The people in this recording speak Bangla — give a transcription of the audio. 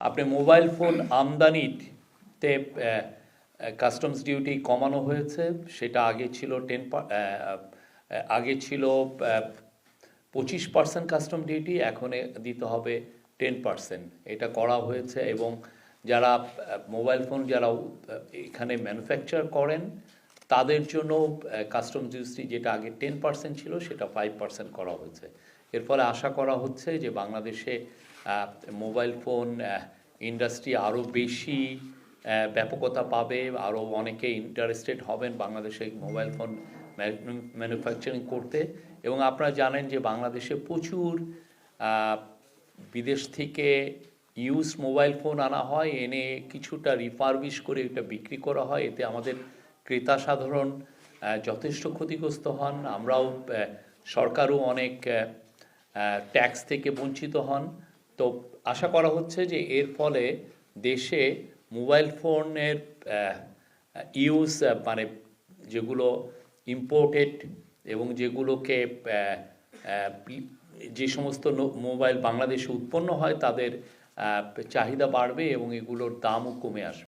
আপনি মোবাইল ফোন আমদানিতে কাস্টমস ডিউটি কমানো হয়েছে। সেটা আগে ছিল আগে ছিল 25% কাস্টম ডিউটি, এখন দিতে হবে 10%। এটা করা হয়েছে এবং যারা মোবাইল ফোন যারা এখানে ম্যানুফ্যাকচার করেন তাদের জন্য কাস্টম ডিউটি যেটা আগে 10% ছিল সেটা 5% করা হয়েছে। এর ফলে আশা করা হচ্ছে যে বাংলাদেশে মোবাইল ফোন ইন্ডাস্ট্রি আরও বেশি ব্যাপকতা পাবে, আরও অনেকে ইন্টারেস্টেড হবেন বাংলাদেশে মোবাইল ফোন ম্যানুফ্যাকচারিং করতে। এবং আপনারা জানেন যে বাংলাদেশে প্রচুর বিদেশ থেকে ইউজ মোবাইল ফোন আনা হয়, এনে কিছুটা রিফারবিশ করে এটা বিক্রি করা হয়। এতে আমাদের ক্রেতা সাধারণ যথেষ্ট ক্ষতিগ্রস্ত হন। আমরাও সরকারও অনেক ট্যাক্স থেকে বঞ্চিত হন। তো আশা করা হচ্ছে যে এর ফলে দেশে মোবাইল ফোনের ইউজ মানে যেগুলো ইম্পোর্টেড এবং যেগুলোকে যে সমস্ত মোবাইল বাংলাদেশে উৎপন্ন হয় তাদের চাহিদা বাড়বে এবং এগুলোর দামও কমে আসবে।